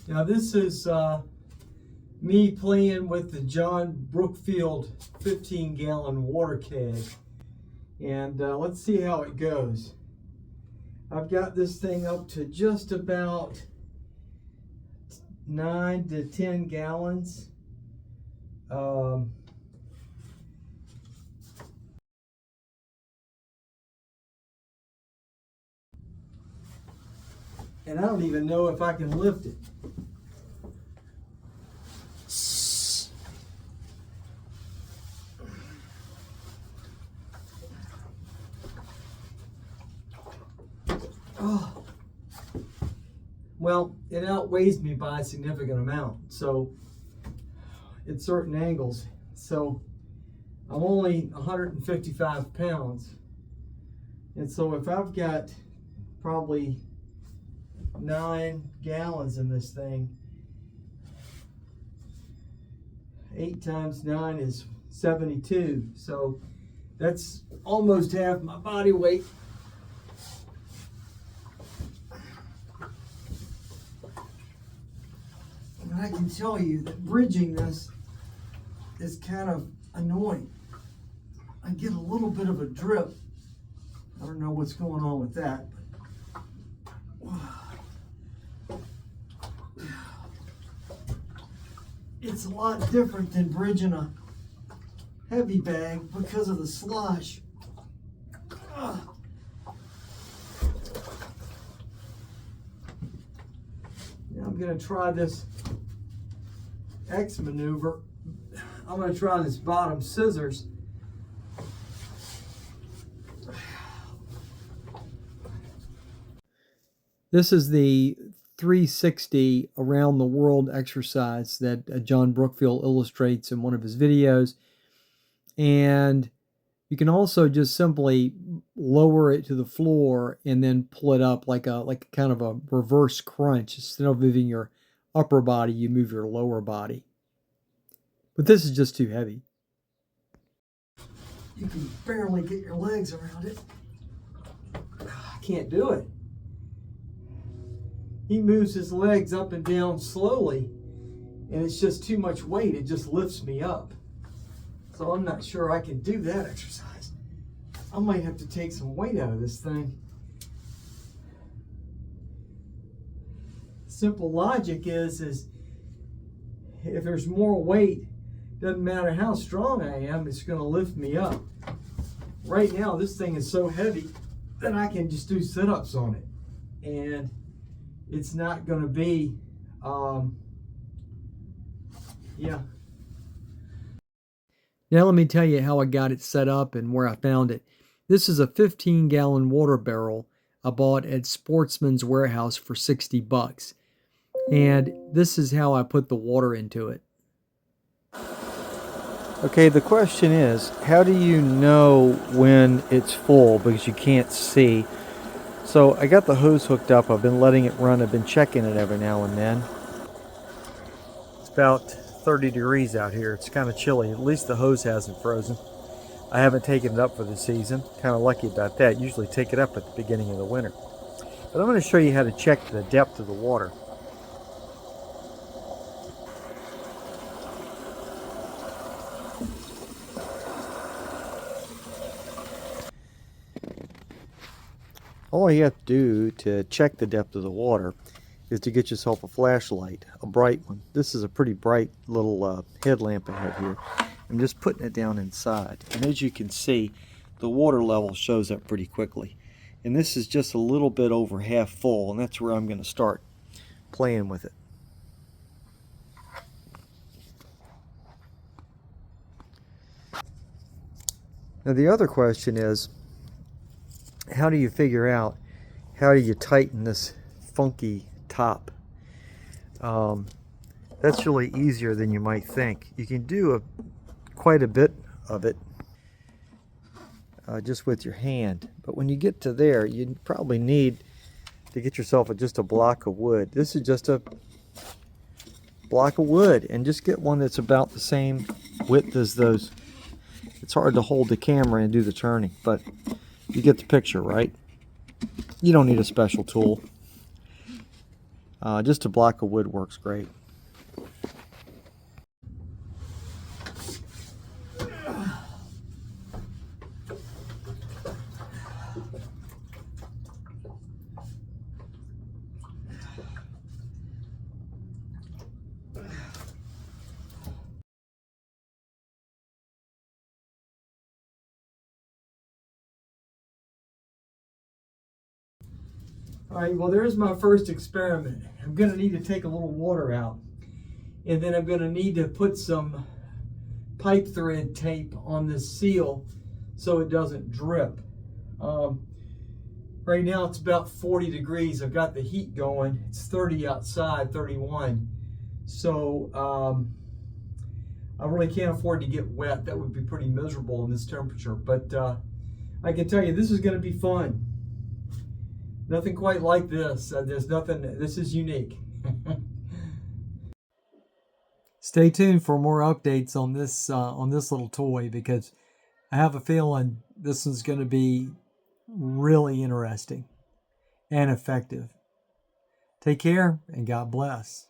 Now this is me playing with the John Brookfield 15-gallon water keg. And let's see how it goes. I've got this thing up to just about 9 to 10 gallons. And I don't even know if I can lift it. Oh. Well, it outweighs me by a significant amount, so at certain angles. So I'm only 155 pounds. And so if I've got probably 9 gallons in this thing, 8 times 9 is 72. So that's almost half my body weight. And I can tell you that bridging this is kind of annoying. I get a little bit of a drip. I don't know what's going on with that. But it's a lot different than bridging a heavy bag because of the slosh. Now I'm going to try this X maneuver. I'm going to try this bottom scissors. This is the 360 around the world exercise that John Brookfield illustrates in one of his videos. And you can also just simply lower it to the floor and then pull it up like kind of a reverse crunch. Instead of moving your upper body, you move your lower body. But this is just too heavy. You can barely get your legs around it. I can't do it. He moves his legs up and down slowly, and it's just too much weight. It just lifts me up. So I'm not sure I can do that exercise. I might have to take some weight out of this thing. Simple logic is if there's more weight, doesn't matter how strong I am, it's going to lift me up. Right now, this thing is so heavy that I can just do sit-ups on it. And it's not going to be, yeah. Now let me tell you how I got it set up and where I found it. This is a 15-gallon water barrel I bought at Sportsman's Warehouse for $60. And this is how I put the water into it. Okay, the question is, how do you know when it's full? Because you can't see. So I got the hose hooked up. I've been letting it run. I've been checking it every now and then. It's about 30 degrees out here. It's kind of chilly. At least the hose hasn't frozen. I haven't taken it up for the season. Kind of lucky about that. Usually take it up at the beginning of the winter. But I'm going to show you how to check the depth of the water. All you have to do to check the depth of the water is to get yourself a flashlight, a bright one. This is a pretty bright little headlamp I have here. I'm just putting it down inside. And as you can see, the water level shows up pretty quickly. And this is just a little bit over half full, and that's where I'm going to start playing with it. Now the other question is, how do you figure out how do you tighten this funky top? That's really easier than you might think. You can do quite a bit of it just with your hand, but when you get to there, you probably need to get yourself just a block of wood. This is just a block of wood, and just get one that's about the same width as those. It's hard to hold the camera and do the turning, but you get the picture, right? You don't need a special tool. Just a block of wood works great. All right, well, there's my first experiment. I'm going to need to take a little water out, and then I'm going to need to put some pipe thread tape on this seal so it doesn't drip. Right now it's about 40 degrees. I've got the heat going. It's 30 outside, 31. So I really can't afford to get wet. That would be pretty miserable in this temperature. But I can tell you, this is going to be fun. Nothing quite like this. There's nothing. This is unique. Stay tuned for more updates on this little toy, because I have a feeling this is going to be really interesting and effective. Take care and God bless.